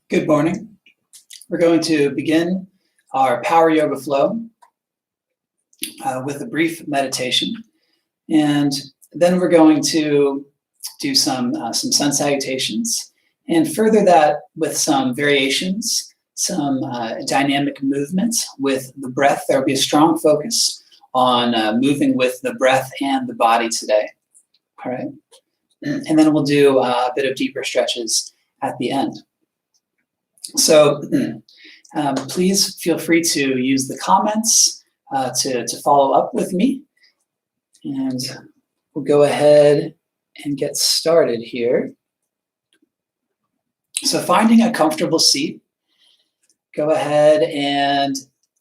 Good morning. We're going to begin our Power Yoga flow with a brief meditation, and then we're going to do some sun salutations, and further that with some variations, some dynamic movements with the breath. There will be a strong focus on moving with the breath and the body today. All right, and then we'll do a bit of deeper stretches at the end. So please feel free to use the comments to follow up with me. And we'll go ahead and get started here. So finding a comfortable seat, go ahead and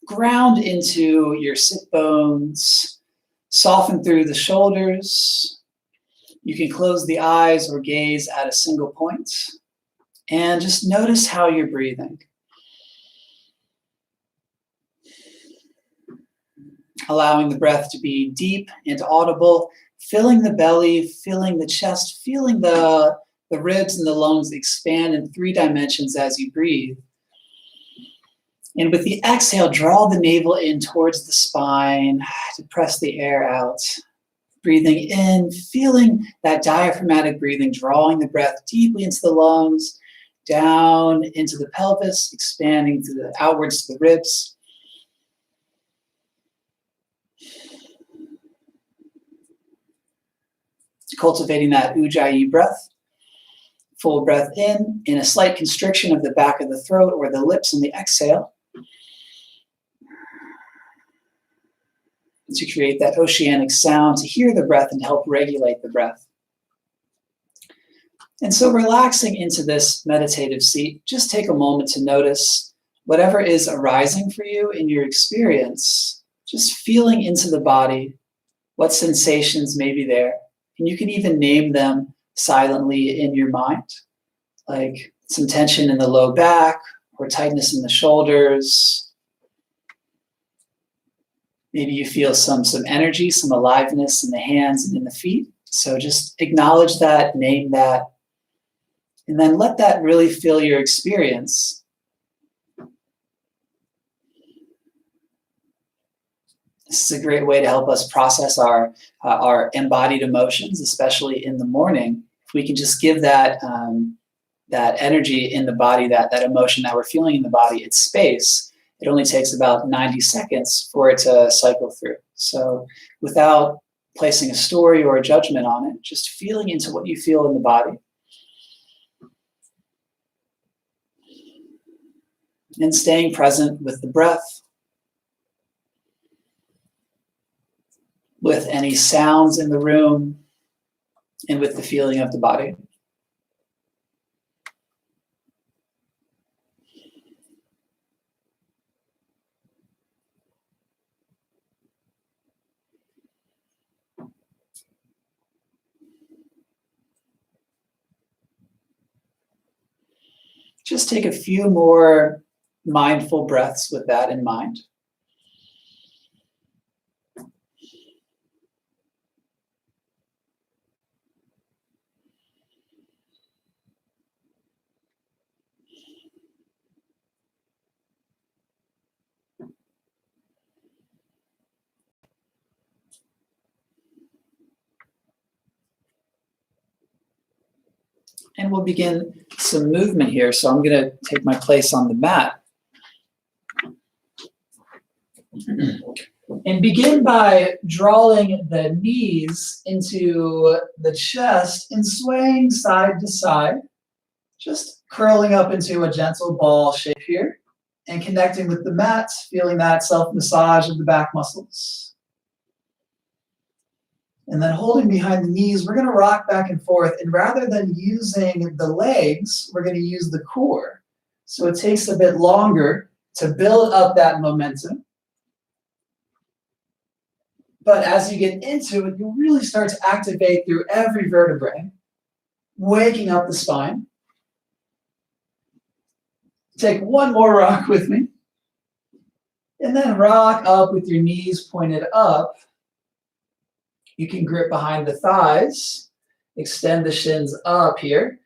ground into your sit bones, soften through the shoulders. You can close the eyes or gaze at a single point. And just notice how you're breathing. Allowing the breath to be deep and audible, filling the belly, filling the chest, feeling the ribs and the lungs expand in 3 dimensions as you breathe. And with the exhale, draw the navel in towards the spine to press the air out. Breathing in, feeling that diaphragmatic breathing, drawing the breath deeply into the lungs, down into the pelvis, expanding to the outwards to the ribs. Cultivating that Ujjayi breath. Full breath in a slight constriction of the back of the throat or the lips on the exhale. To create that oceanic sound, to hear the breath and help regulate the breath. And so relaxing into this meditative seat, just take a moment to notice whatever is arising for you in your experience, just feeling into the body, what sensations may be there. And you can even name them silently in your mind, like some tension in the low back or tightness in the shoulders. Maybe you feel some energy, some aliveness in the hands and in the feet. So just acknowledge that, name that, and then let that really fill your experience. This is a great way to help us process our embodied emotions, especially in the morning. If we can just give that energy in the body, that emotion that we're feeling in the body, its space, it only takes about 90 seconds for it to cycle through. So without placing a story or a judgment on it, just feeling into what you feel in the body. And staying present with the breath, with any sounds in the room, and with the feeling of the body. Just take a few more mindful breaths with that in mind. And we'll begin some movement here. So I'm going to take my place on the mat. And begin by drawing the knees into the chest and swaying side to side, just curling up into a gentle ball shape here and connecting with the mat, feeling that self-massage of the back muscles. And then holding behind the knees, we're going to rock back and forth. And rather than using the legs, we're going to use the core. So it takes a bit longer to build up that momentum. But as you get into it, you'll really start to activate through every vertebrae, waking up the spine. Take one more rock with me. And then rock up with your knees pointed up. You can grip behind the thighs, extend the shins up here.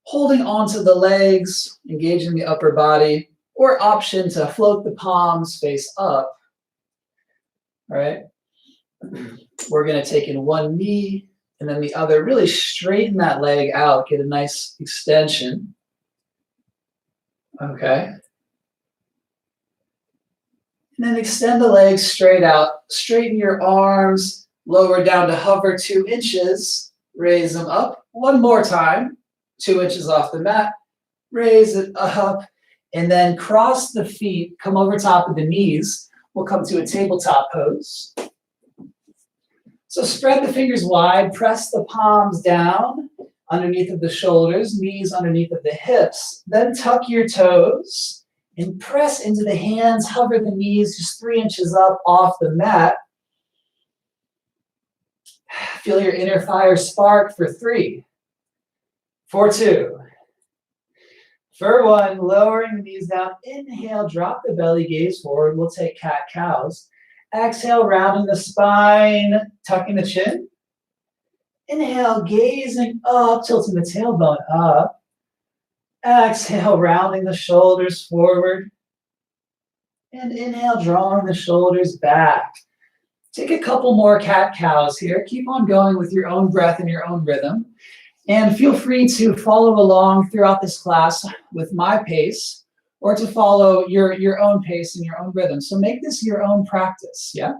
holding onto the legs, engaging the upper body, or option to float the palms face up. All right. We're going to take in one knee and then the other. Really straighten that leg out, get a nice extension. Okay. And then extend the legs straight out. Straighten your arms, lower down to hover 2 inches. Raise them up. One more time. 2 inches off the mat. Raise it up. And then cross the feet. Come over top of the knees. We'll come to a tabletop pose. So spread the fingers wide. Press the palms down underneath of the shoulders. Knees underneath of the hips. Then tuck your toes. And press into the hands, hover the knees just 3 inches up off the mat. Feel your inner fire spark for 3, for 2, for 1. Lowering the knees down. Inhale, drop the belly, gaze forward. We'll take cat-cows. Exhale, rounding the spine, tucking the chin. Inhale, gazing up, tilting the tailbone up. Exhale, rounding the shoulders forward. And inhale, drawing the shoulders back. Take a couple more cat-cows here. Keep on going with your own breath and your own rhythm. And feel free to follow along throughout this class with my pace or to follow your own pace and your own rhythm. So make this your own practice, yeah?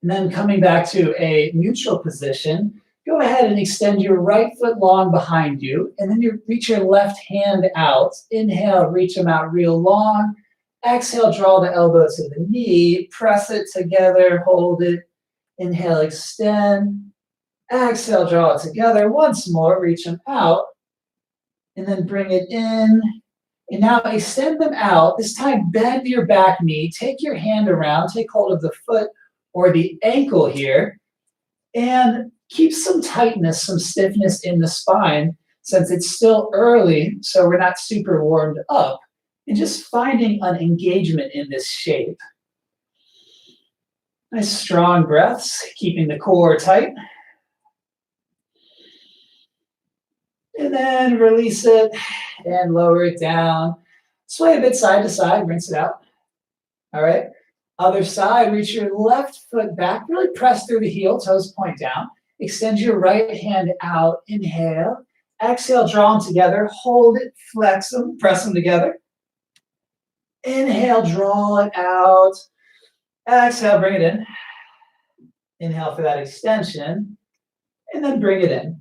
And then coming back to a neutral position, go ahead and extend your right foot long behind you, and then you reach your left hand out. Inhale, reach them out real long. Exhale, draw the elbow to the knee. Press it together, hold it. Inhale, extend. Exhale, draw it together. Once more, reach them out. And then bring it in. And now extend them out. This time, bend your back knee. Take your hand around. Take hold of the foot or the ankle here. And keep some tightness, some stiffness in the spine since it's still early, so we're not super warmed up. And just finding an engagement in this shape. Nice strong breaths, keeping the core tight. And then release it and lower it down. Sway a bit side to side, rinse it out. All right. Other side, reach your left foot back, really press through the heel, toes point down. Extend your right hand out, inhale. Exhale, draw them together, hold it, flex them, press them together. Inhale, draw it out. Exhale, bring it in. Inhale for that extension, and then bring it in.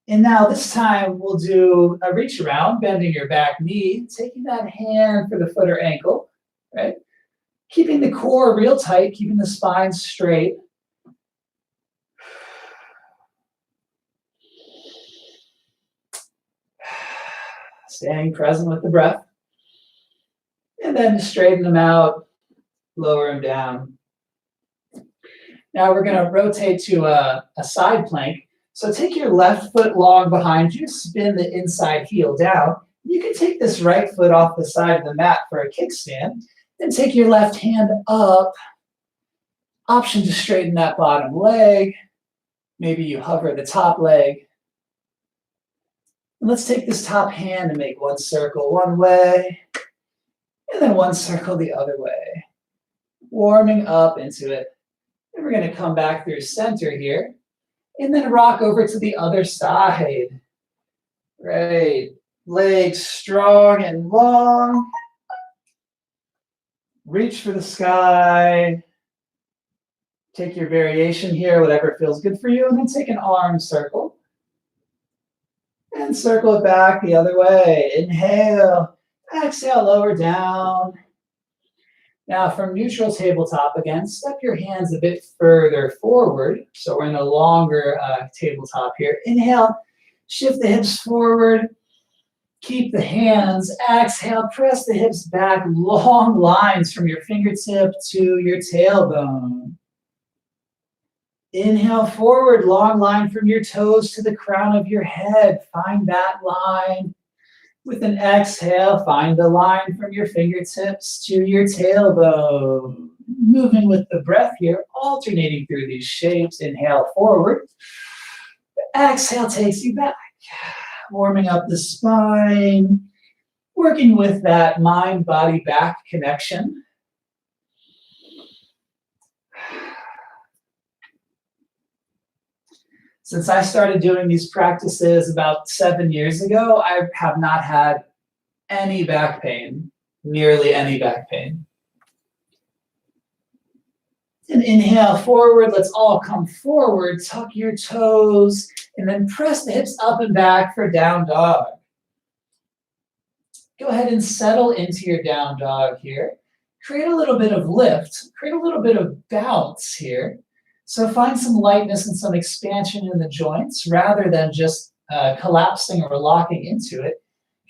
And now this time we'll do a reach around, bending your back knee, taking that hand for the foot or ankle, right? Keeping the core real tight, keeping the spine straight. Staying present with the breath. And then straighten them out, lower them down. Now we're going to rotate to a side plank. So take your left foot long behind you, spin the inside heel down. You can take this right foot off the side of the mat for a kickstand. Then take your left hand up. Option to straighten that bottom leg. Maybe you hover the top leg. And let's take this top hand and make one circle one way, and then one circle the other way. Warming up into it. And we're going to come back through center here, and then rock over to the other side. Great. Legs strong and long. Reach for the sky. Take your variation here, whatever feels good for you, and then take an arm circle. And circle it back the other way. Inhale. Exhale, lower down. Now from neutral tabletop again, step your hands a bit further forward. So we're in a longer tabletop here. Inhale, shift the hips forward. Keep the hands. Exhale, press the hips back. Long lines from your fingertip to your tailbone. Inhale forward, long line from your toes to the crown of your head. Find that line. With an exhale, find the line from your fingertips to your tailbone. Moving with the breath here, alternating through these shapes. Inhale forward. Exhale takes you back. Warming up the spine. Working with that mind-body back connection. Since I started doing these practices about 7 years ago, I have not had any back pain, nearly any back pain. And inhale forward, let's all come forward, tuck your toes, and then press the hips up and back for down dog. Go ahead and settle into your down dog here. Create a little bit of lift, create a little bit of bounce here. So find some lightness and some expansion in the joints rather than just collapsing or locking into it.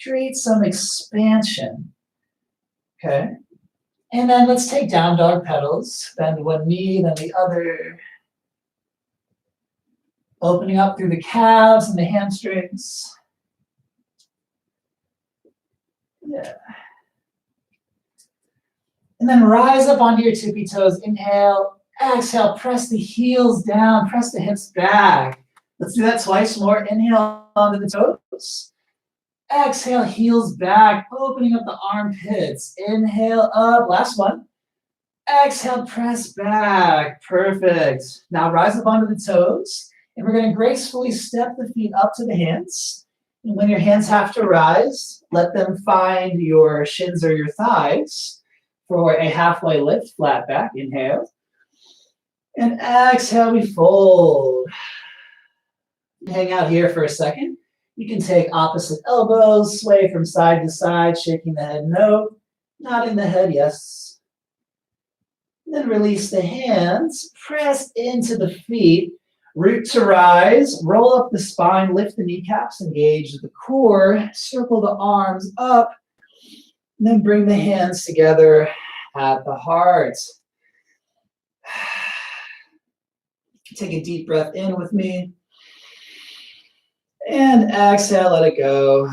Create some expansion, okay? And then let's take down dog pedals. Bend one knee, then the other. Opening up through the calves and the hamstrings. Yeah. And then rise up onto your tippy toes. Inhale. Exhale, press the heels down, press the hips back. Let's do that twice more. Inhale onto the toes. Exhale, heels back, opening up the armpits. Inhale up, last one. Exhale, press back, perfect. Now rise up onto the toes, and we're gonna gracefully step the feet up to the hands. And when your hands have to rise, let them find your shins or your thighs for a halfway lift, flat back, inhale. And exhale, we fold. Hang out here for a second. You can take opposite elbows, sway from side to side, shaking the head no, nodding the head yes. Then release the hands, press into the feet, root to rise, roll up the spine, lift the kneecaps, engage the core, circle the arms up, and then bring the hands together at the heart. Take a deep breath in with me. And exhale, let it go.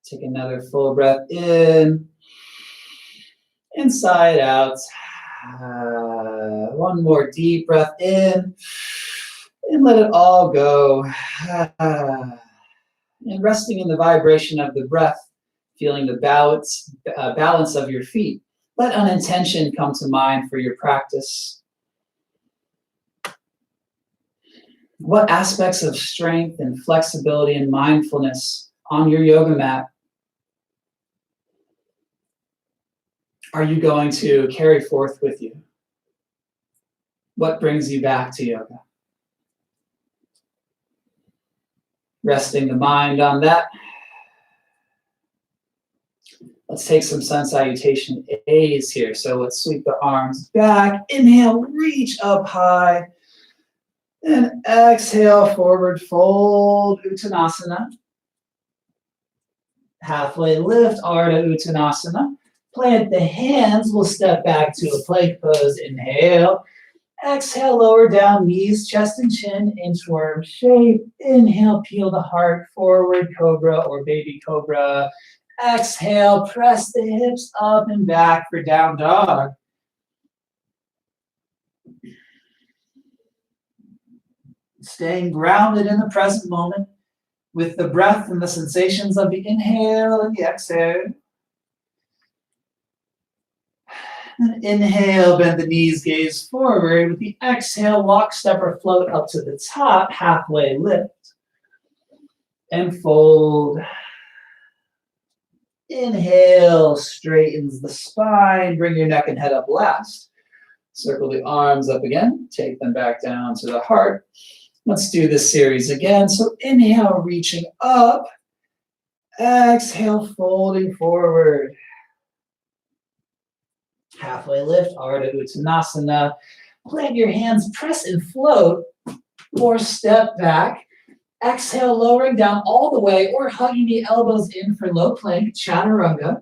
Take another full breath in. Inside out. One more deep breath in. And let it all go. And resting in the vibration of the breath, feeling the balance of your feet. Let an intention come to mind for your practice. What aspects of strength and flexibility and mindfulness on your yoga mat are you going to carry forth with you? What brings you back to yoga? Resting the mind on that. Let's take some sun salutation A's here. So let's sweep the arms back. Inhale, reach up high. And exhale, forward fold, Uttanasana. Halfway lift, Ardha Uttanasana. Plant the hands, we'll step back to a plank pose. Inhale. Exhale, lower down, knees, chest and chin, inchworm shape. Inhale, peel the heart forward, cobra or baby cobra. Exhale, press the hips up and back for down dog. Staying grounded in the present moment with the breath and the sensations of the inhale and the exhale. And inhale, bend the knees, gaze forward. With the exhale, walk, step, or float up to the top, halfway lift. And fold. Inhale, straightens the spine. Bring your neck and head up last. Circle the arms up again. Take them back down to the heart. Let's do this series again. So inhale, reaching up. Exhale, folding forward. Halfway lift, Ardha Uttanasana. Plant your hands, press and float, or step back. Exhale, lowering down all the way or hugging the elbows in for low plank, Chaturanga.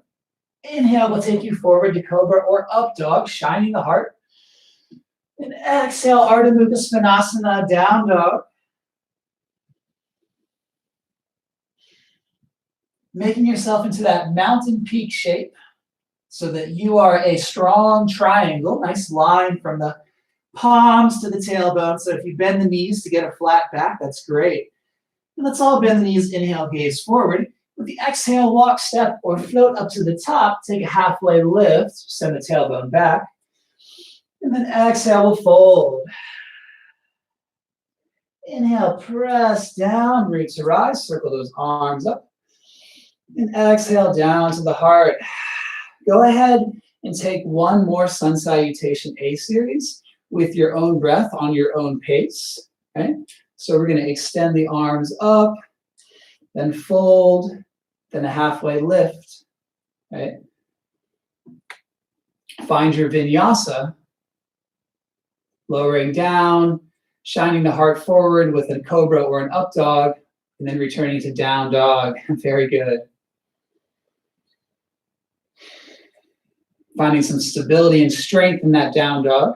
Inhale will take you forward to Cobra or Up Dog, shining the heart. And exhale, Ardha Mukha Svanasana, down dog. making yourself into that mountain peak shape so that you are a strong triangle, nice line from the palms to the tailbone. So if you bend the knees to get a flat back, that's great. And let's all bend the knees, inhale, gaze forward. With the exhale, walk, step, or float up to the top. Take a halfway lift, send the tailbone back. And then exhale, we'll fold. Inhale, press down, roots to rise, circle those arms up. And exhale down to the heart. Go ahead and take one more Sun Salutation A series with your own breath on your own pace. Okay? So we're going to extend the arms up, then fold, then a halfway lift. Right? Find your vinyasa, lowering down, shining the heart forward with a cobra or an up dog, and then returning to down dog. Very good. Finding some stability and strength in that down dog.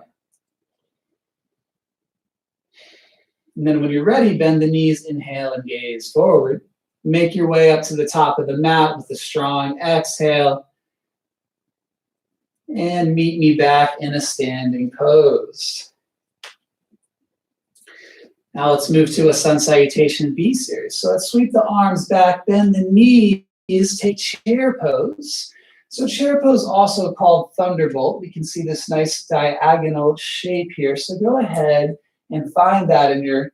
And then when you're ready, bend the knees, inhale, and gaze forward. Make your way up to the top of the mat with a strong exhale. And meet me back in a standing pose. Now let's move to a Sun Salutation B series. So let's sweep the arms back, bend the knees, take chair pose. So chair pose, also called thunderbolt. We can see this nice diagonal shape here. So go ahead and find that in your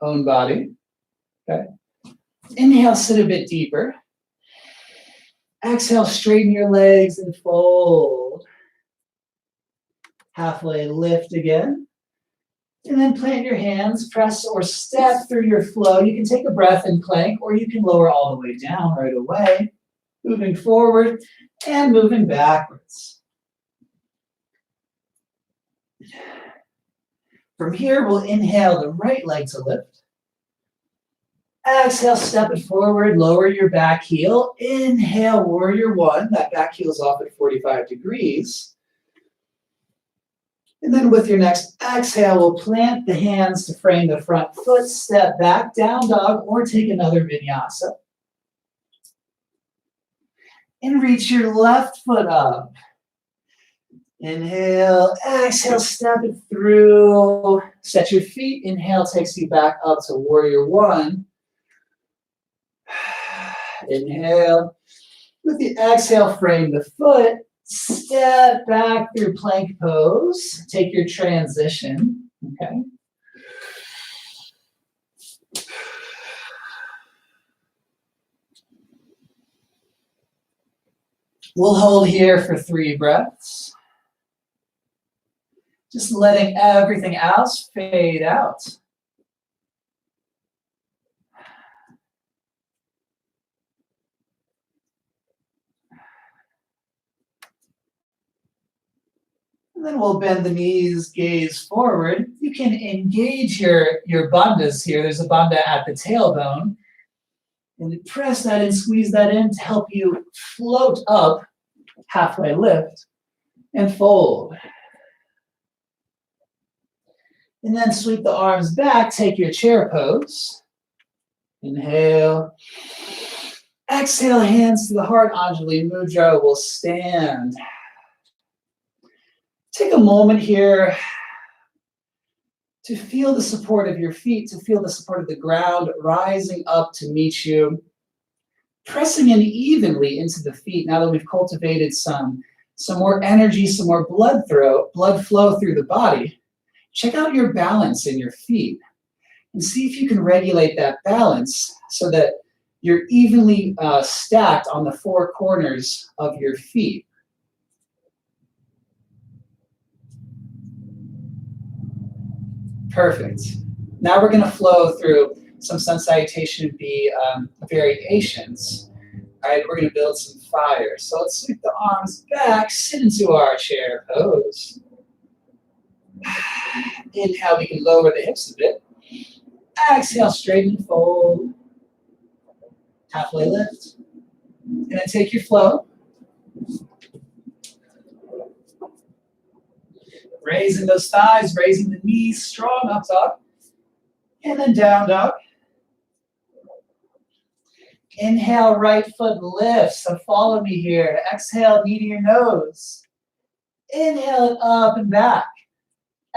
own body. Okay. Inhale, sit a bit deeper. Exhale, straighten your legs and fold. Halfway lift again. And then plant your hands, press or step through your flow. You can take a breath in plank, or you can lower all the way down right away. Moving forward and moving backwards. From here, we'll inhale the right leg to lift. Exhale, step it forward, lower your back heel. Inhale, warrior one. That back heel is off at 45 degrees. And then with your next exhale, we'll plant the hands to frame the front foot, step back, down dog, or take another vinyasa. And reach your left foot up. Inhale, exhale, step it through. Set your feet. Inhale takes you back up to warrior one. Inhale. With the exhale, frame the foot. Step back through plank pose. Take your transition. Okay. We'll hold here for 3 breaths. Just letting everything else fade out. And then we'll bend the knees, gaze forward. You can engage your bandhas here. There's a bandha at the tailbone. And press that and squeeze that in to help you float up, halfway lift, and fold. And then sweep the arms back, take your chair pose. Inhale. Exhale, hands to the heart, Anjali Mudra. We'll stand. Take a moment here to feel the support of your feet, to feel the support of the ground rising up to meet you. Pressing in evenly into the feet now that we've cultivated some more energy, some more blood flow through the body. Check out your balance in your feet and see if you can regulate that balance so that you're evenly stacked on the 4 corners of your feet. Perfect. Now we're going to flow through some Sun Salutation B variations. All right, we're going to build some fire. So let's sweep the arms back, sit into our chair pose. Inhale, we can lower the hips a bit. Exhale, straighten and fold. Halfway lift. And then take your flow. Raising those thighs, raising the knees, strong up dog. And then down dog. Inhale, right foot lifts. So follow me here. Exhale, knee to your nose. Inhale it up and back.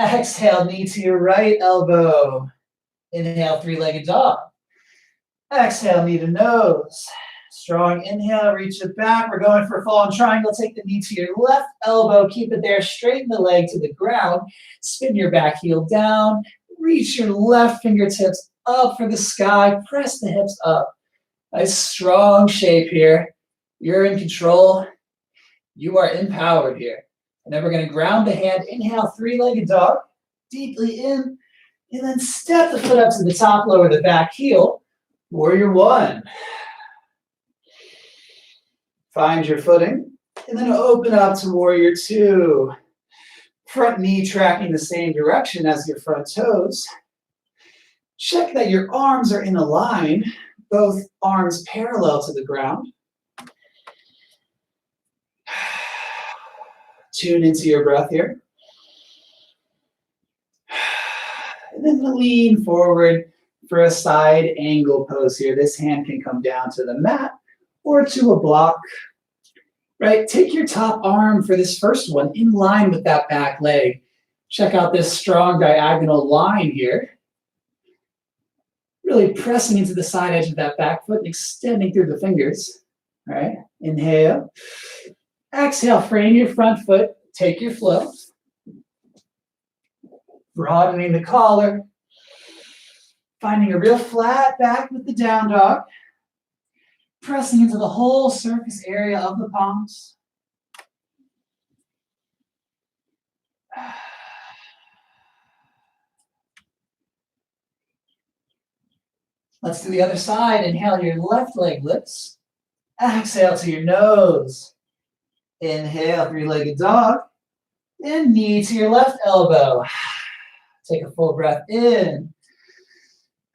Exhale, knee to your right elbow. Inhale, three-legged dog. Exhale, knee to nose. Strong inhale, reach it back. We're going for a full-on triangle. Take the knee to your left elbow. Keep it there. Straighten the leg to the ground. Spin your back heel down. Reach your left fingertips up for the sky. Press the hips up. Nice strong shape here. You're in control. You are empowered here. And then we're going to ground the hand. Inhale, three-legged dog. Deeply in. And then step the foot up to the top, lower the back heel. Warrior one. Find your footing. And then open up to warrior two. Front knee tracking the same direction as your front toes. Check that your arms are in a line, both arms parallel to the ground. Tune into your breath here. And then lean forward for a side angle pose here. This hand can come down to the mat or to a block. Right? Take your top arm for this first one in line with that back leg. Check out this strong diagonal line here. Really pressing into the side edge of that back foot and extending through the fingers. All right? Inhale. Exhale, frame your front foot. Take your flow. Broadening the collar. Finding a real flat back with the down dog. Pressing into the whole surface area of the palms. Let's do the other side. Inhale, your left leg lifts. Exhale to your nose. Inhale, three-legged dog. And knee to your left elbow. Take a full breath in.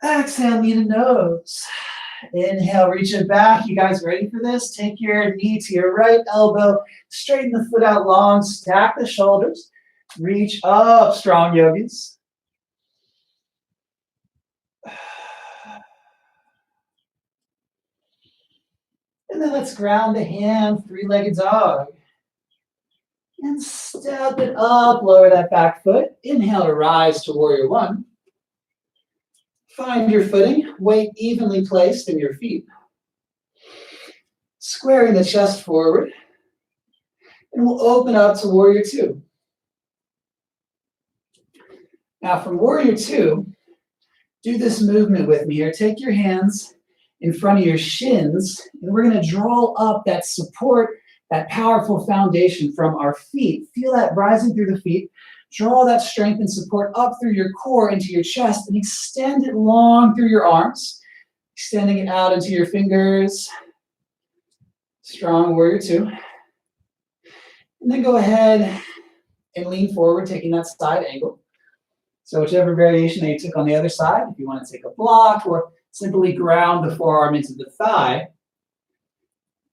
Exhale, knee to nose. Inhale, reach it back. You guys ready for this? Take your knee to your right elbow. Straighten the foot out long. Stack the shoulders. Reach up, strong yogis. And then let's ground the hand, three-legged dog. And step it up, lower that back foot. Inhale to rise to warrior one. Find your footing, weight evenly placed in your feet. Squaring the chest forward. And we'll open up to warrior two. Now from warrior two, do this movement with me here. Take your hands in front of your shins, and we're going to draw up that support, that powerful foundation from our feet. Feel that rising through the feet. Draw that strength and support up through your core into your chest and extend it long through your arms, extending it out into your fingers. Strong warrior two. And then go ahead and lean forward, taking that side angle. So whichever variation that you took on the other side, if you want to take a block or simply ground the forearm into the thigh,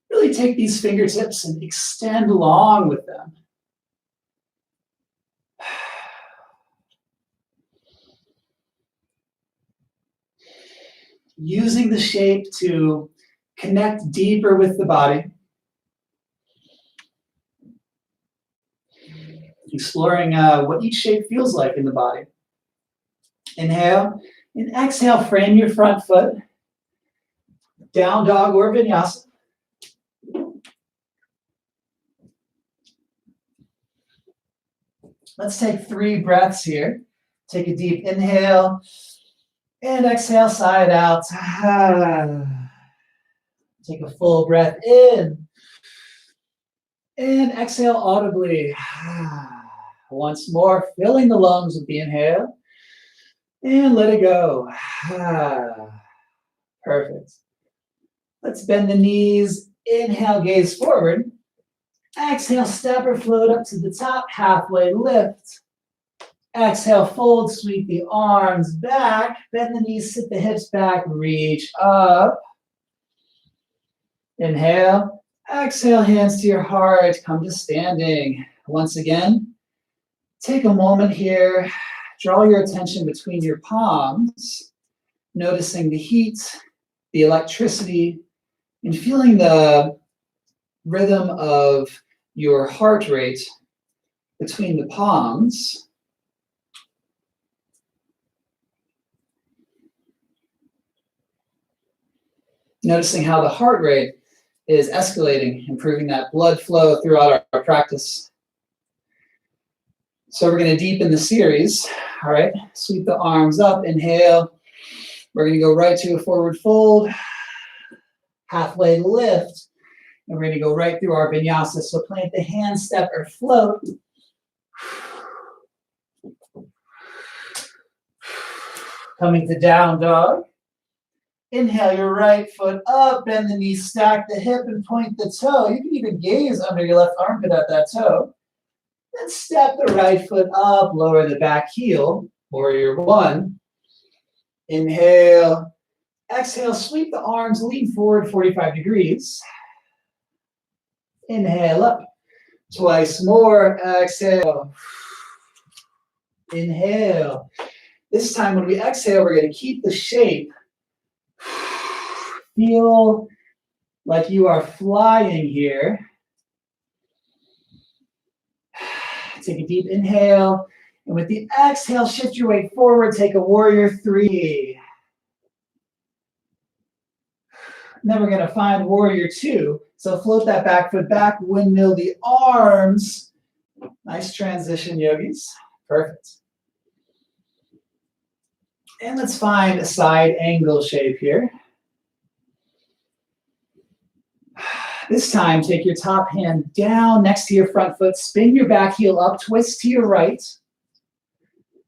really take these fingertips and extend long with them. Using the shape to connect deeper with the body. Exploring what each shape feels like in the body. Inhale and exhale, frame your front foot. Down dog or vinyasa. Let's take 3 breaths here. Take a deep inhale and exhale, side out. Take a full breath in and exhale audibly. Once more, filling the lungs with the inhale and let it go. Perfect. Let's bend the knees. Inhale, gaze forward. Exhale, step or float up to the top, halfway lift. Exhale, fold, sweep the arms back. Bend the knees, sit the hips back, reach up. Inhale. Exhale, hands to your heart, come to standing. Once again, take a moment here. Draw your attention between your palms, noticing the heat, the electricity, and feeling the rhythm of your heart rate between the palms. Noticing how the heart rate is escalating, improving that blood flow throughout our practice. So we're going to deepen the series. All right, sweep the arms up, inhale. We're going to go right to a forward fold, halfway lift, and we're going to go right through our vinyasa. So plant the hand, step, or float. Coming to down dog. Inhale your right foot up, bend the knee, stack the hip, and point the toe. You can even gaze under your left armpit at that toe. Then step the right foot up, lower the back heel, warrior one. Inhale, exhale, sweep the arms, lean forward 45 degrees. Inhale up, twice more, exhale. Inhale. This time when we exhale, we're going to keep the shape. Feel like you are flying here. Take a deep inhale, and with the exhale, shift your weight forward, take a warrior three. And then we're going to find warrior two. So float that back foot back, windmill the arms. Nice transition, yogis. Perfect. And let's find a side angle shape here. This time, take your top hand down next to your front foot, spin your back heel up, twist to your right.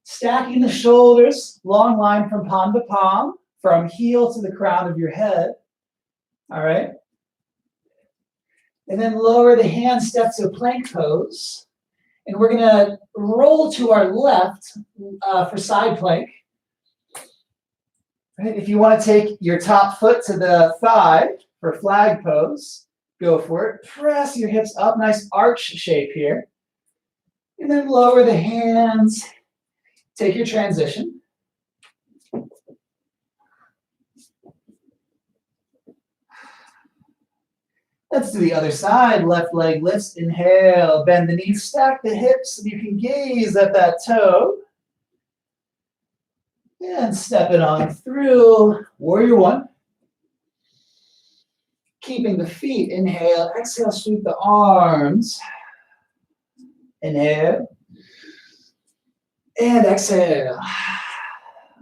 Stacking the shoulders, long line from palm to palm, from heel to the crown of your head. All right. And then lower the hand, step to a plank pose. And we're going to roll to our left for side plank. Right. If you want to take your top foot to the thigh for flag pose, go for it. Press your hips up, nice arch shape here. And then lower the hands. Take your transition. Let's do the other side. Left leg lifts. Inhale, bend the knees, stack the hips, so you can gaze at that toe. And step it on through. Warrior one. Keeping the feet, inhale, exhale, sweep the arms. Inhale. And exhale.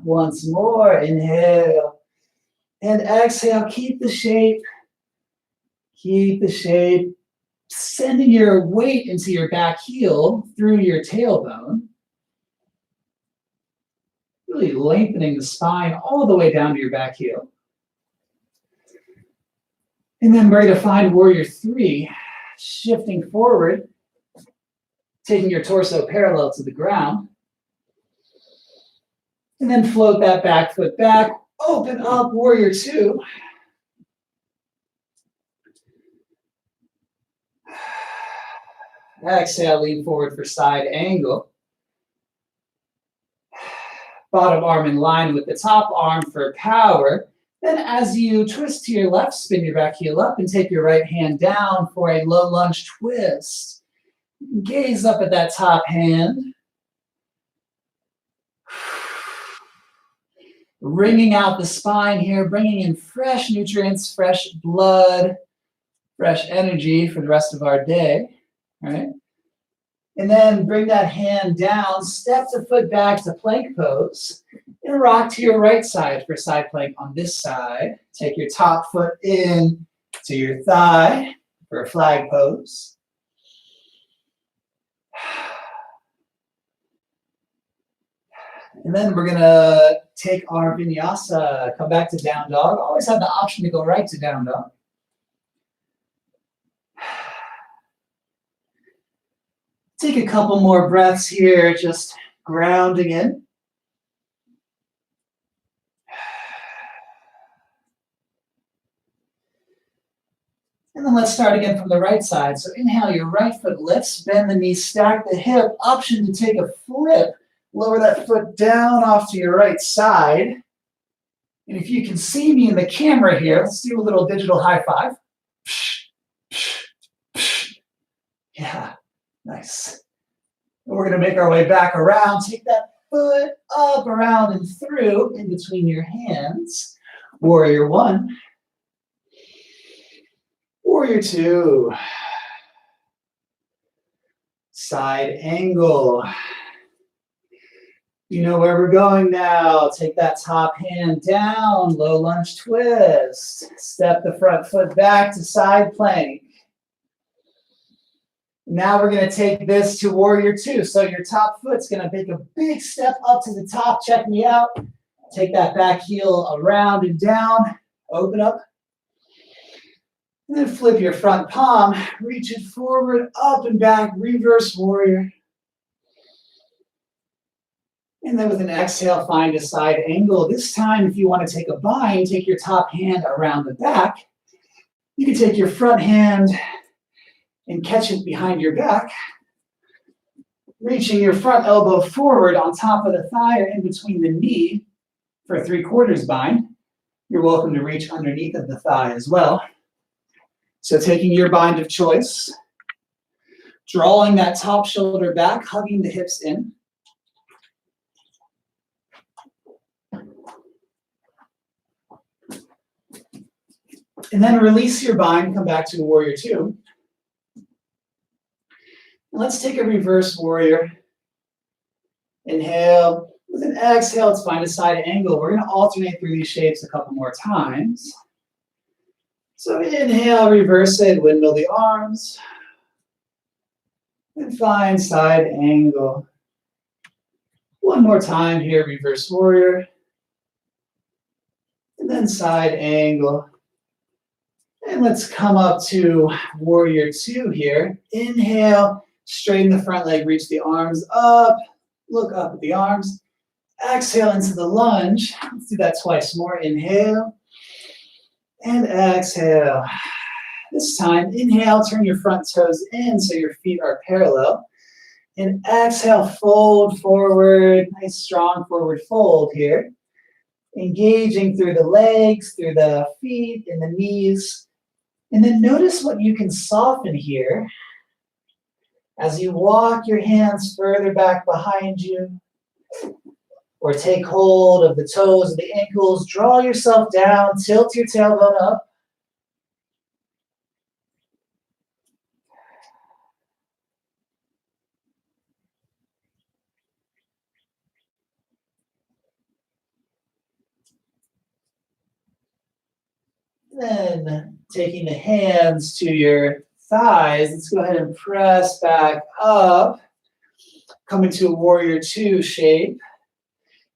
Once more, inhale. And exhale, keep the shape. Keep the shape. Sending your weight into your back heel through your tailbone. Really lengthening the spine all the way down to your back heel. And then we're going to find warrior three, shifting forward, taking your torso parallel to the ground. And then float that back foot back, open up, warrior two. Exhale, lean forward for side angle. Bottom arm in line with the top arm for power. Then as you twist to your left, spin your back heel up and take your right hand down for a low lunge twist. Gaze up at that top hand. Wringing out the spine here, bringing in fresh nutrients, fresh blood, fresh energy for the rest of our day. All right. And then bring that hand down, step the foot back to plank pose, and rock to your right side for side plank on this side. Take your top foot in to your thigh for a flag pose. And then we're gonna take our vinyasa, come back to down dog. Always have the option to go right to down dog. Take a couple more breaths here, just grounding in. And then let's start again from the right side. So inhale, your right foot lifts, bend the knee, stack the hip. Option to take a flip. Lower that foot down off to your right side. And if you can see me in the camera here, let's do a little digital high five. Yeah, nice. And we're gonna make our way back around. Take that foot up, around, and through in between your hands. Warrior one. Warrior two. Side angle. You know where we're going now. Take that top hand down, low lunge twist. Step the front foot back to side plank. Now we're gonna take this to warrior two. So your top foot's gonna make a big step up to the top. Check me out. Take that back heel around and down. Open up. And then flip your front palm. Reach it forward, up and back, reverse warrior. And then with an exhale, find a side angle. This time, if you want to take a bind, take your top hand around the back. You can take your front hand and catch it behind your back, reaching your front elbow forward on top of the thigh or in between the knee for a 3/4 bind. You're welcome to reach underneath of the thigh as well. So taking your bind of choice, drawing that top shoulder back, hugging the hips in. And then release your bind, come back to warrior two. Let's take a reverse warrior. Inhale. With an exhale, let's find a side angle. We're gonna alternate through these shapes a couple more times. So inhale, reverse it, windmill the arms. And find side angle. One more time here, reverse warrior. And then side angle. And let's come up to warrior two here. Inhale, straighten the front leg, reach the arms up, look up at the arms. Exhale into the lunge. Let's do that twice more. Inhale and exhale. This time, inhale, turn your front toes in so your feet are parallel. And exhale, fold forward. Nice strong forward fold here. Engaging through the legs, through the feet and the knees. And then notice what you can soften here as you walk your hands further back behind you, or take hold of the toes of the ankles, draw yourself down, tilt your tailbone up. Then taking the hands to your thighs, let's go ahead and press back up, coming to a warrior two shape.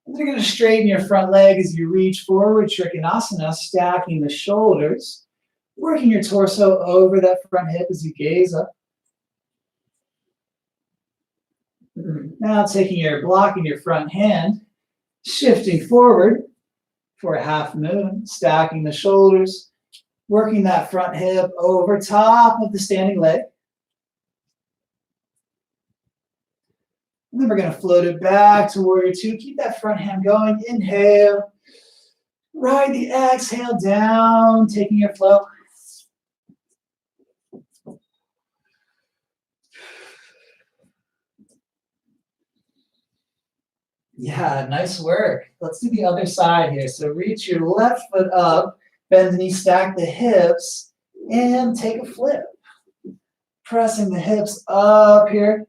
And you're going to straighten your front leg as you reach forward, Trikonasana, stacking the shoulders, working your torso over that front hip as you gaze up. Now taking your block in your front hand, shifting forward for a half moon, stacking the shoulders, working that front hip over top of the standing leg. And then we're going to float it back to warrior two. Keep that front hand going. Inhale. Ride the exhale down, taking your flow. Yeah, nice work. Let's do the other side here. So reach your left foot up, bend the knee, stack the hips, and take a flip. Pressing the hips up here.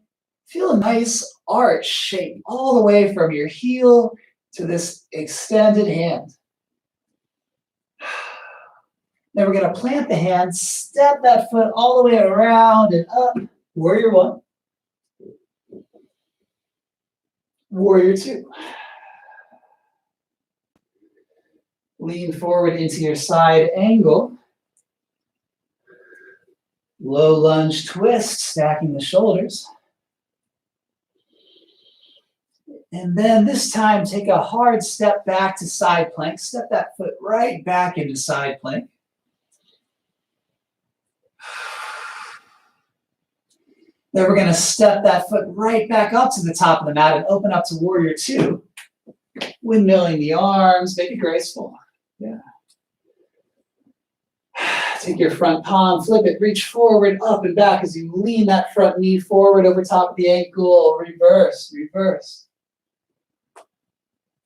Feel a nice arch shape all the way from your heel to this extended hand. Then we're going to plant the hand, step that foot all the way around and up. Warrior one. Warrior two. Lean forward into your side angle. Low lunge twist, stacking the shoulders. And then this time, take a hard step back to side plank. Step that foot right back into side plank. Then we're going to step that foot right back up to the top of the mat and open up to warrior two. Windmilling the arms, make it graceful. Yeah. Take your front palm, flip it, reach forward, up and back as you lean that front knee forward over top of the ankle. Reverse, reverse.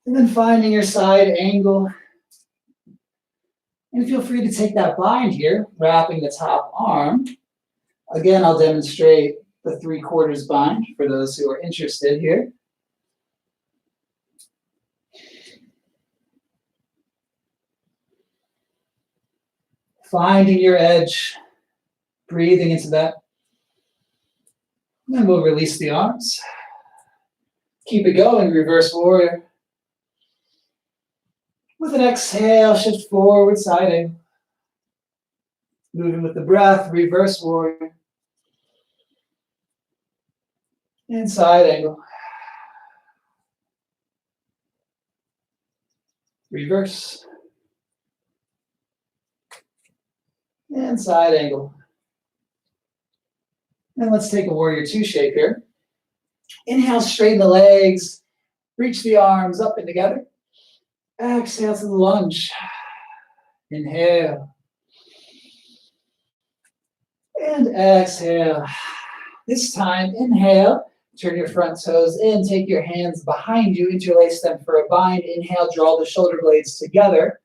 And then finding your side angle. And feel free to take that bind here, wrapping the top arm. Again, I'll demonstrate the 3/4 bind for those who are interested here. Finding your edge, breathing into that. And then we'll release the arms. Keep it going, reverse warrior. With an exhale, shift forward, side angle. Moving with the breath, reverse warrior. And side angle. Reverse. And side angle. And let's take a warrior 2 shape here. Inhale, straighten the legs. Reach the arms up and together. Exhale to the lunge. Inhale. And exhale. This time, inhale. Turn your front toes in. Take your hands behind you. Interlace them for a bind. Inhale, draw the shoulder blades together.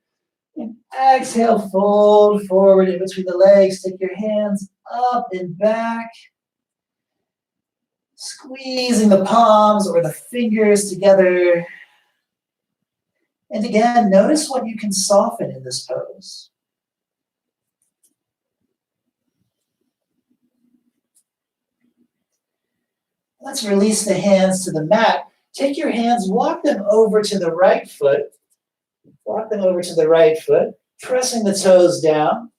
And exhale, fold forward in between the legs. Take your hands up and back. Squeezing the palms or the fingers together. And again, notice what you can soften in this pose. Let's release the hands to the mat. Take your hands, walk them over to the right foot. Walk them over to the right foot, pressing the toes down,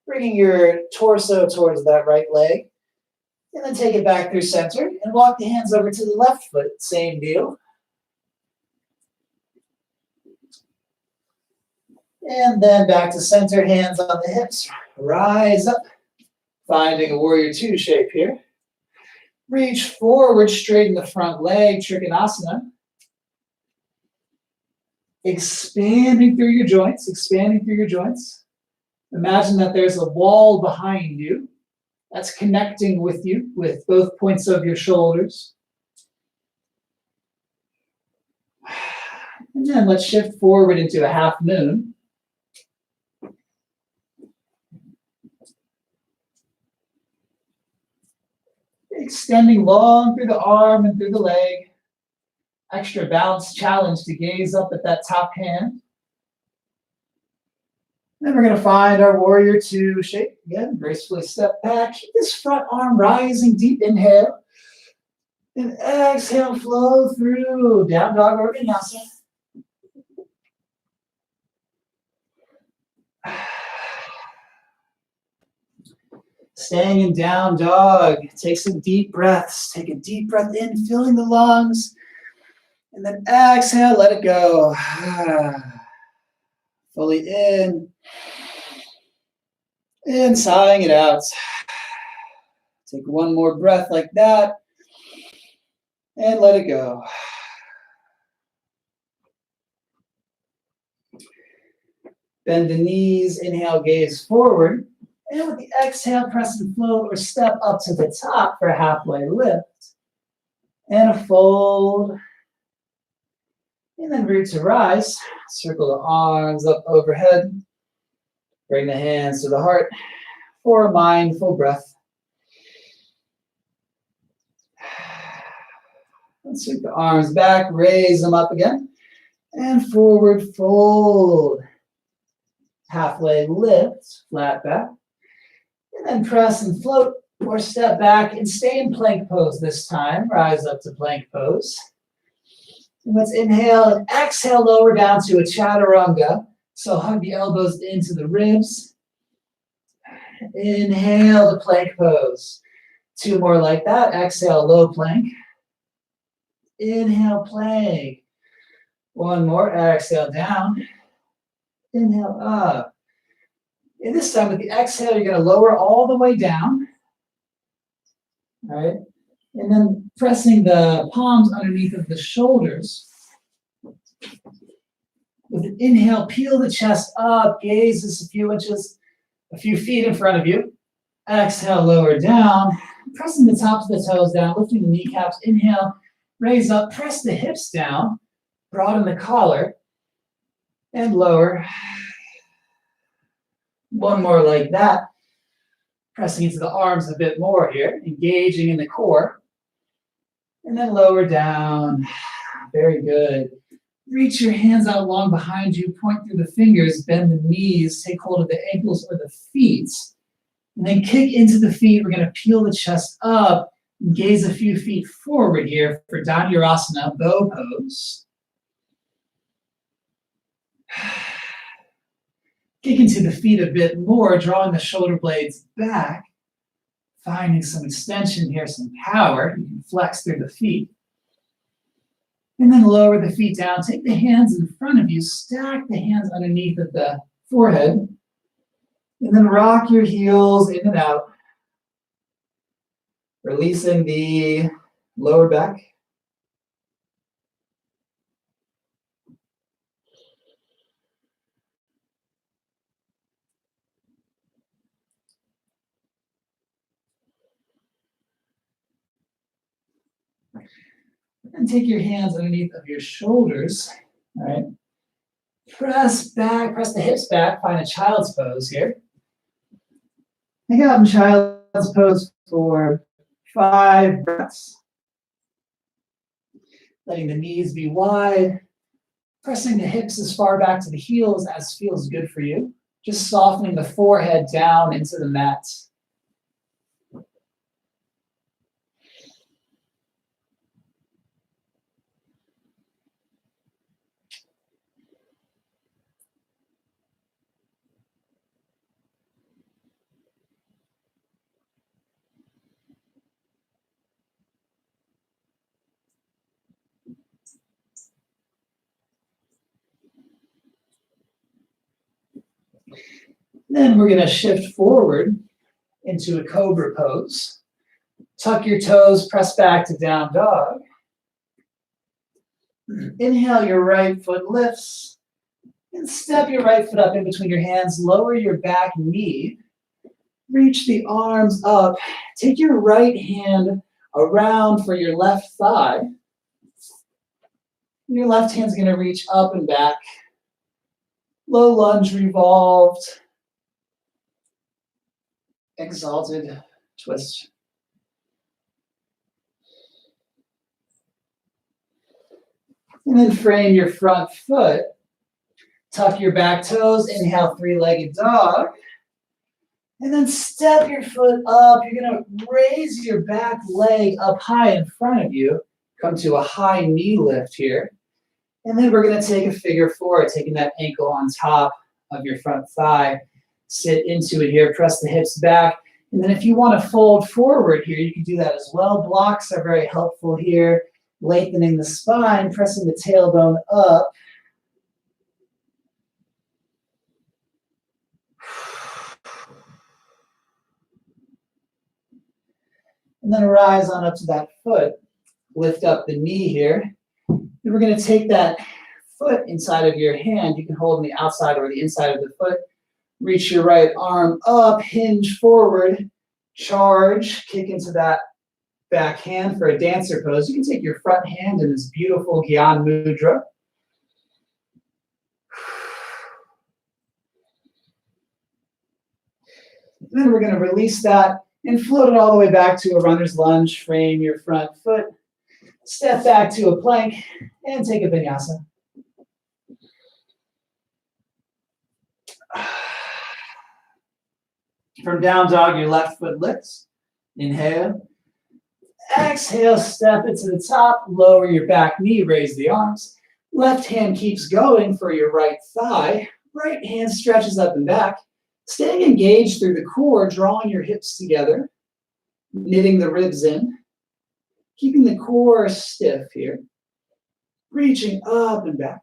bringing your torso towards that right leg. And then take it back through center and walk the hands over to the left foot. Same deal. And then back to center, hands on the hips. Rise up, finding a warrior 2 shape here. Reach forward, straighten the front leg, Trikonasana. Expanding through your joints, expanding through your joints. Imagine that there's a wall behind you that's connecting with you with both points of your shoulders. And then let's shift forward into a half moon. Extending long through the arm and through the leg. Extra balance challenge to gaze up at that top hand. Then we're going to find our warrior 2 shape. Again, gracefully step back. Keep this front arm rising, deep inhale. And exhale, flow through. Down dog or vinyasa. Staying in down dog. Take some deep breaths. Take a deep breath in, filling the lungs. And then exhale, let it go. Fully in. And sighing it out. Take one more breath like that. And let it go. Bend the knees, inhale, gaze forward. And with the exhale, press and float or step up to the top for a halfway lift. And a fold. And then root to rise. Circle the arms up overhead. Bring the hands to the heart for a mindful breath. And sweep the arms back, raise them up again. And forward fold. Halfway lift, flat back. And then press and float or step back and stay in plank pose this time. Rise up to plank pose. And let's inhale and exhale, lower down to a chaturanga. So hug the elbows into the ribs. Inhale to plank pose. 2 more like that. Exhale, low plank. Inhale, plank. 1 more. Exhale, down. Inhale, up. And this time with the exhale, you're going to lower all the way down. All right. And then pressing the palms underneath of the shoulders. With an inhale, peel the chest up, gaze is a few feet in front of you. Exhale, lower down, pressing the tops of the toes down, lifting the kneecaps. Inhale, raise up, press the hips down, broaden the collar, and lower. One more like that. Pressing into the arms a bit more here, engaging in the core. And then lower down. Very good. Reach your hands out long behind you, point through the fingers, bend the knees, take hold of the ankles or the feet. And then kick into the feet. We're going to peel the chest up, and gaze a few feet forward here for Dhanurasana, bow pose. Kick into the feet a bit more, drawing the shoulder blades back, finding some extension here, some power. You can flex through the feet. And then lower the feet down. Take the hands in front of you, stack the hands underneath of the forehead, and then rock your heels in and out, releasing the lower back. And take your hands underneath of your shoulders, all right? Press back, press the hips back, find a child's pose here. Hang out in child's pose for 5 breaths. Letting the knees be wide, pressing the hips as far back to the heels as feels good for you. Just softening the forehead down into the mat. Then we're going to shift forward into a cobra pose. Tuck your toes, press back to down dog. Inhale, your right foot lifts. And step your right foot up in between your hands. Lower your back knee. Reach the arms up. Take your right hand around for your left thigh. Your left hand's going to reach up and back. Low lunge revolved. Exalted twist. And then frame your front foot. Tuck your back toes. Inhale, three-legged dog. And then step your foot up. You're going to raise your back leg up high in front of you. Come to a high knee lift here. And then we're going to take a figure four, taking that ankle on top of your front thigh. Sit into it here, press the hips back. And then if you want to fold forward here, you can do that as well. Blocks are very helpful here. Lengthening the spine, pressing the tailbone up. And then rise on up to that foot. Lift up the knee here. And we're going to take that foot inside of your hand. You can hold on the outside or the inside of the foot. Reach your right arm up, hinge forward, charge, kick into that back hand for a dancer pose. You can take your front hand in this beautiful Gyan Mudra. And then we're going to release that and float it all the way back to a runner's lunge. Frame your front foot. Step back to a plank and take a vinyasa. From down dog, your left foot lifts. Inhale. Exhale, step it to the top. Lower your back knee, raise the arms. Left hand keeps going for your right thigh. Right hand stretches up and back. Staying engaged through the core, drawing your hips together. Knitting the ribs in. Keeping the core stiff here. Reaching up and back.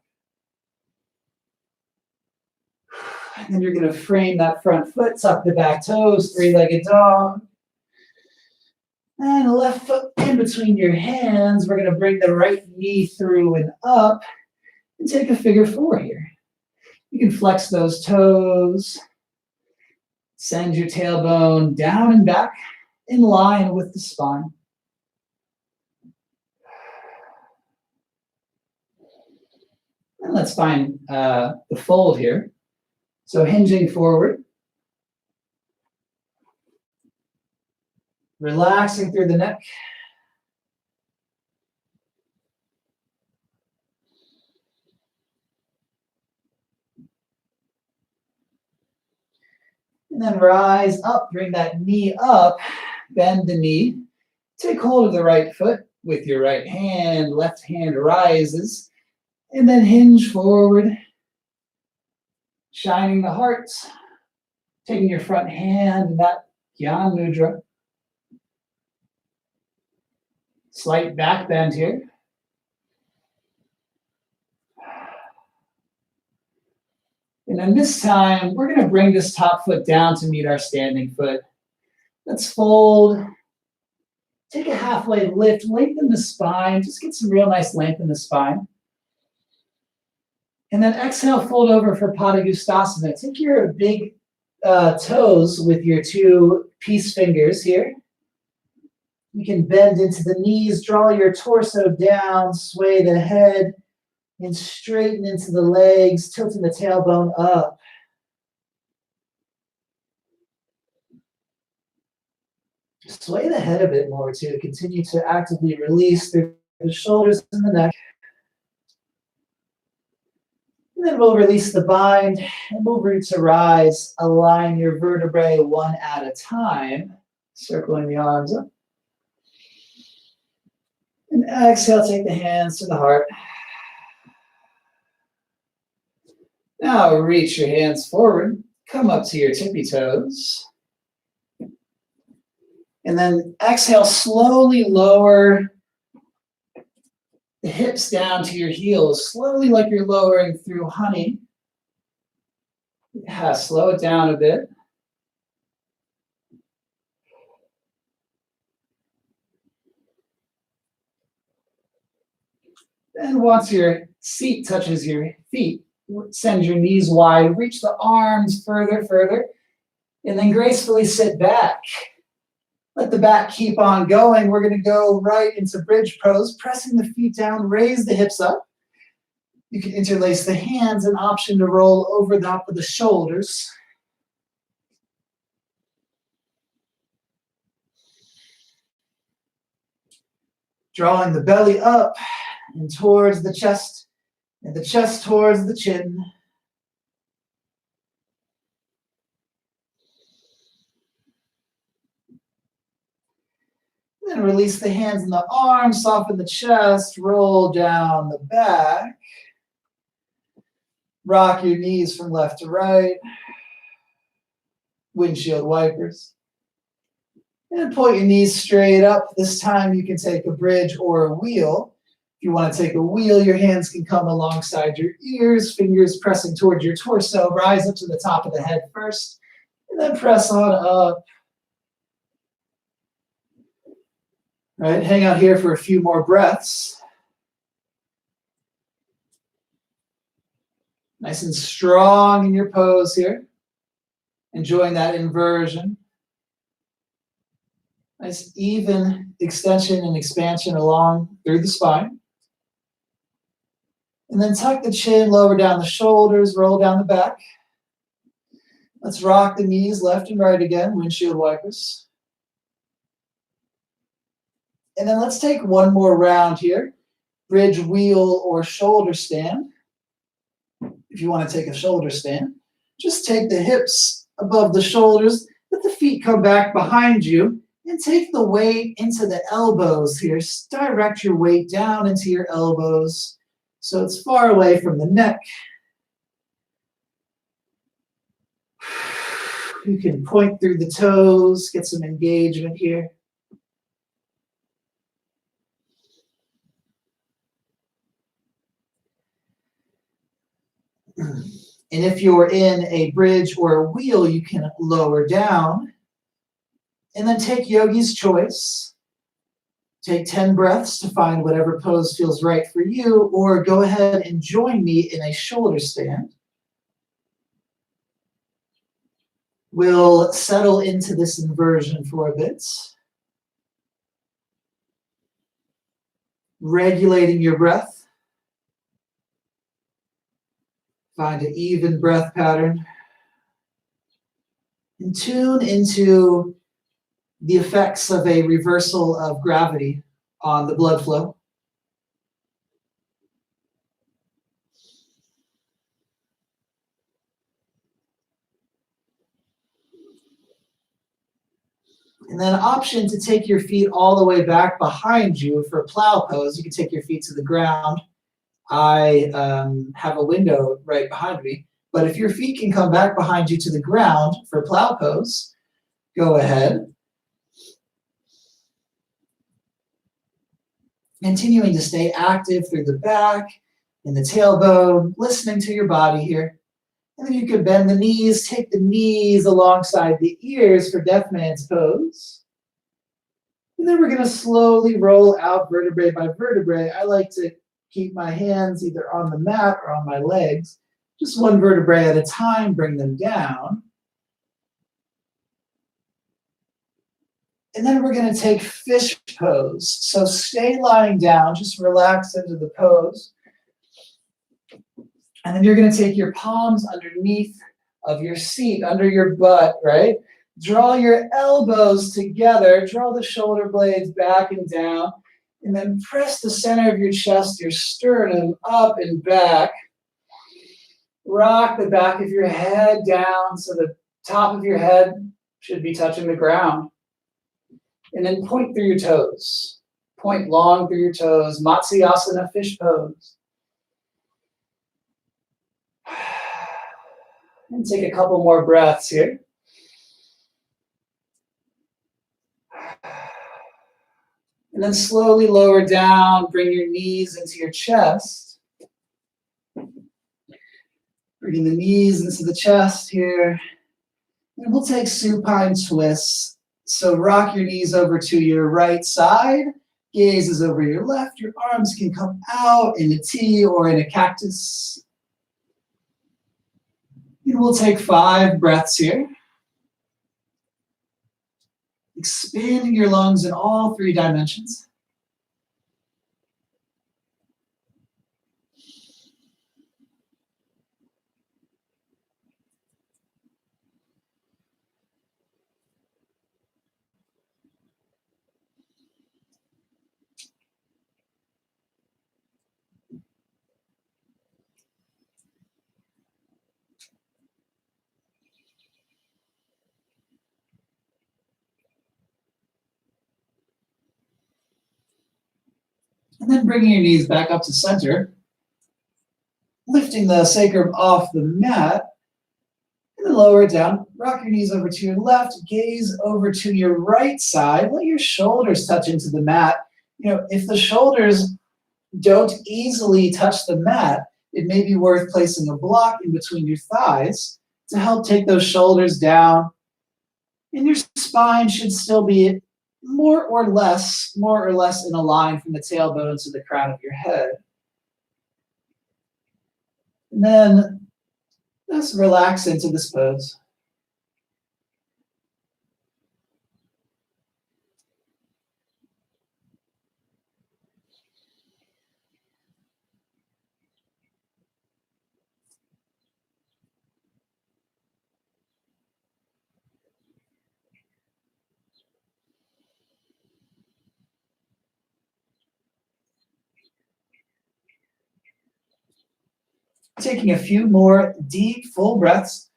And then you're going to frame that front foot, tuck the back toes, three-legged dog. And left foot in between your hands. We're going to bring the right knee through and up and take a figure four here. You can flex those toes. Send your tailbone down and back in line with the spine. And let's find the fold here. So hinging forward. Relaxing through the neck. And then rise up, bring that knee up, bend the knee. Take hold of the right foot with your right hand, left hand rises, and then hinge forward, shining the heart, taking your front hand in that Gyan Mudra. Slight back bend here. And then this time, we're going to bring this top foot down to meet our standing foot. Let's fold. Take a halfway lift, lengthen the spine. Just get some real nice length in the spine. And then exhale, fold over for Padangusthasana. Take your big toes with your two peace fingers here. You can bend into the knees, draw your torso down, sway the head, and straighten into the legs, tilting the tailbone up. Sway the head a bit more too. Continue to actively release through the shoulders and the neck. And then we'll release the bind and move to rise. Align your vertebrae one at a time, circling the arms up. And exhale, take the hands to the heart. Now reach your hands forward, come up to your tippy toes. And then exhale, slowly lower the hips down to your heels, slowly like you're lowering through honey. Yeah, slow it down a bit. And once your seat touches your feet, send your knees wide, reach the arms further, and then gracefully sit back. Let the back keep on going. We're going to go right into bridge pose, pressing the feet down, raise the hips up. You can interlace the hands, an option to roll over the top of the shoulders. Drawing the belly up and towards the chest, and the chest towards the chin. Then release the hands and the arms, soften the chest, roll down the back. Rock your knees from left to right. Windshield wipers. And point your knees straight up. This time you can take a bridge or a wheel. If you want to take a wheel, your hands can come alongside your ears, fingers pressing towards your torso. Rise up to the top of the head first, and then press on up. All right, hang out here for a few more breaths. Nice and strong in your pose here. Enjoying that inversion. Nice even extension and expansion along through the spine. And then tuck the chin, lower down the shoulders, roll down the back. Let's rock the knees left and right again, windshield wipers. And then let's take one more round here. Bridge, wheel, or shoulder stand. If you want to take a shoulder stand, just take the hips above the shoulders, let the feet come back behind you, and take the weight into the elbows here. Direct your weight down into your elbows so it's far away from the neck. You can point through the toes, get some engagement here. And if you're in a bridge or a wheel, you can lower down. And then take yogi's choice. Take 10 breaths to find whatever pose feels right for you, or go ahead and join me in a shoulder stand. We'll settle into this inversion for a bit. Regulating your breath. Find an even breath pattern. And tune into the effects of a reversal of gravity on the blood flow. And then an option to take your feet all the way back behind you for plow pose. You can take your feet to the ground. I have a window right behind me. But if your feet can come back behind you to the ground for plow pose, go ahead. Continuing to stay active through the back and the tailbone, listening to your body here. And then you can bend the knees, take the knees alongside the ears for deaf man's pose. And then we're going to slowly roll out vertebrae by vertebrae. I like to keep my hands either on the mat or on my legs. Just one vertebrae at a time, bring them down. And then we're going to take fish pose. So stay lying down, just relax into the pose. And then you're going to take your palms underneath of your seat, under your butt, right? Draw your elbows together, draw the shoulder blades back and down, and then press the center of your chest, your sternum up and back. Rock the back of your head down so the top of your head should be touching the ground. And then point through your toes. Point long through your toes, Matsyasana fish pose. And take a couple more breaths here. And then slowly lower down, bring your knees into your chest. Bringing the knees into the chest here. And we'll take supine twists. So rock your knees over to your right side. Gaze is over your left. Your arms can come out in a T or in a cactus. And we'll take 5 breaths here. Expanding your lungs in all 3 dimensions. And then bringing your knees back up to center, lifting the sacrum off the mat, and then lower it down. Rock your knees over to your left, gaze over to your right side. Let your shoulders touch into the mat. You know, if the shoulders don't easily touch the mat, it may be worth placing a block in between your thighs to help take those shoulders down. And your spine should still be more or less in a line from the tailbone to the crown of your head. And then just relax into this pose. Taking a few more deep, full breaths.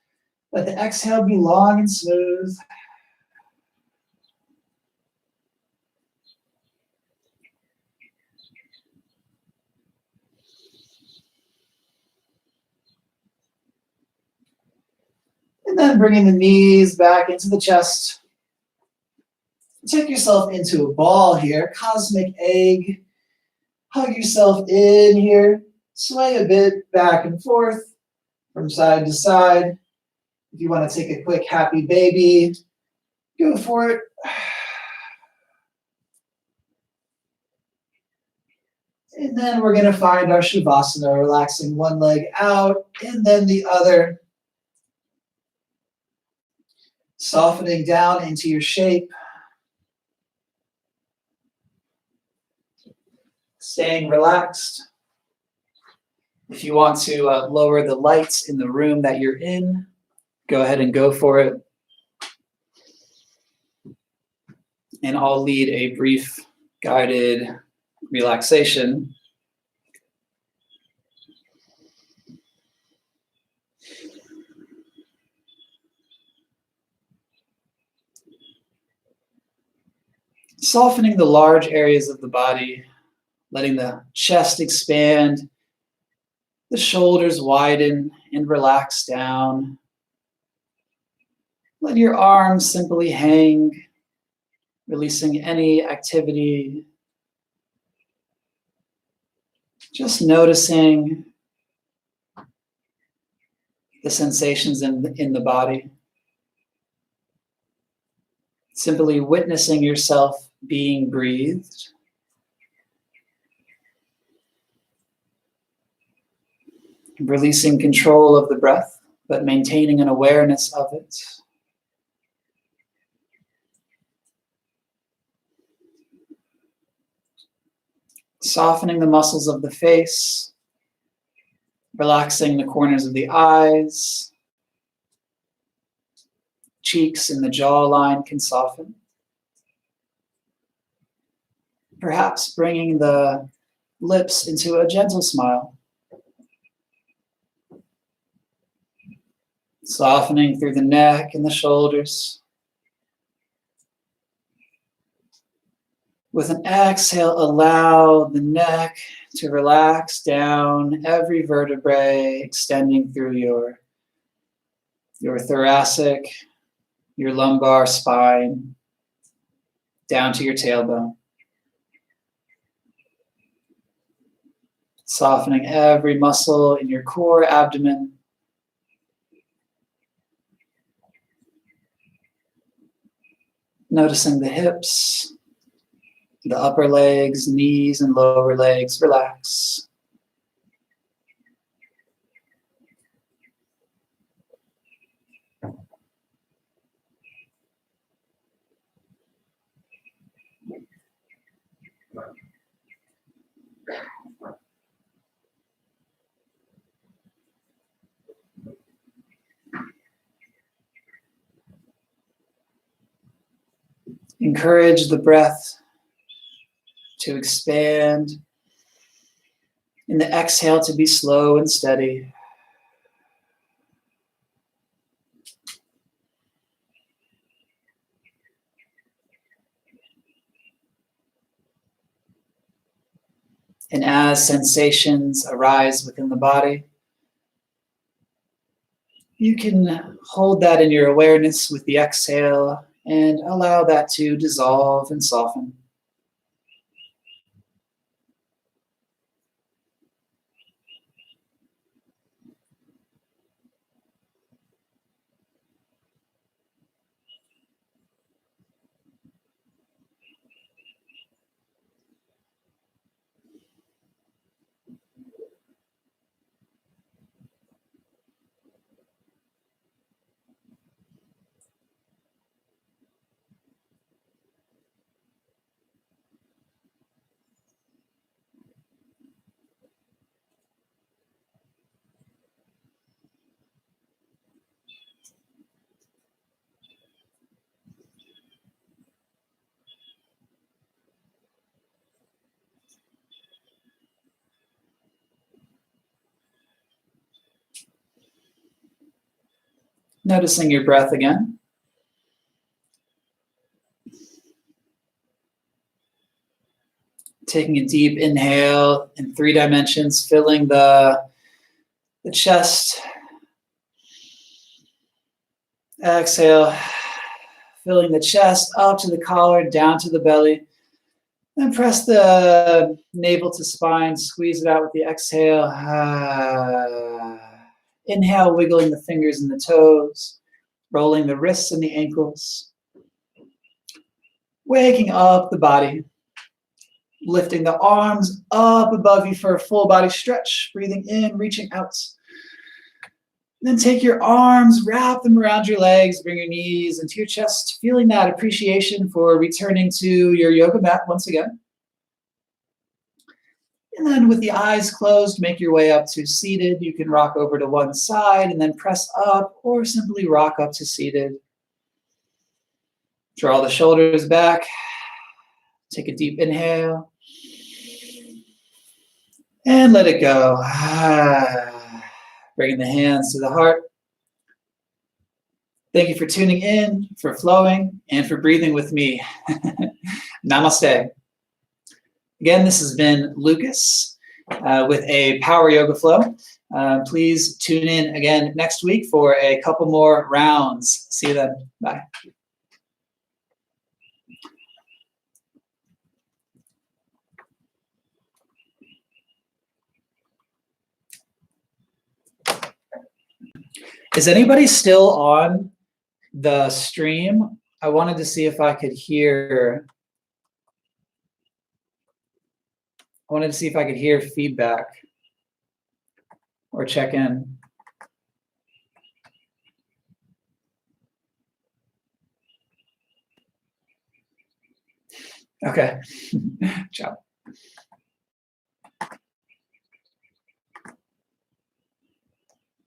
Let the exhale be long and smooth. And then bringing the knees back into the chest. Take yourself into a ball here, cosmic egg. Hug yourself in here. Sway a bit back and forth from side to side. If you want to take a quick happy baby, go for it. And then we're going to find our Shavasana, relaxing one leg out and then the other. Softening down into your shape. Staying relaxed. If you want to lower the lights in the room that you're in, go ahead and go for it. And I'll lead a brief guided relaxation. Softening the large areas of the body, letting the chest expand, the shoulders widen and relax down. Let your arms simply hang, releasing any activity. Just noticing the sensations in the body. Simply witnessing yourself being breathed. Releasing control of the breath, but maintaining an awareness of it. Softening the muscles of the face, relaxing the corners of the eyes, cheeks and the jawline can soften. Perhaps bringing the lips into a gentle smile. Softening through the neck and the shoulders. With an exhale, allow the neck to relax down, every vertebrae extending through your thoracic, your lumbar spine, down to your tailbone. Softening every muscle in your core, abdomen. Noticing the hips, the upper legs, knees, and lower legs relax. Encourage the breath to expand, and the exhale to be slow and steady. And as sensations arise within the body, you can hold that in your awareness with the exhale and allow that to dissolve and soften. Noticing your breath again. Taking a deep inhale in 3 dimensions, filling the chest. Exhale, filling the chest up to the collar, down to the belly. Then press the navel to spine, squeeze it out with the exhale. Inhale, wiggling the fingers and the toes, rolling the wrists and the ankles. Waking up the body. Lifting the arms up above you for a full body stretch. Breathing in, reaching out. Then take your arms, wrap them around your legs, bring your knees into your chest, feeling that appreciation for returning to your yoga mat once again. And then with the eyes closed, make your way up to seated. You can rock over to one side and then press up, or simply rock up to seated. Draw the shoulders back. Take a deep inhale. And let it go. Bringing the hands to the heart. Thank you for tuning in, for flowing, and for breathing with me. Namaste. Again, this has been Lucas with a Power Yoga Flow. Please tune in again next week for a couple more rounds. See you then. Bye. Is anybody still on the stream? I wanted to see if I could hear. I wanted to see if I could hear feedback or check in. Okay. Ciao.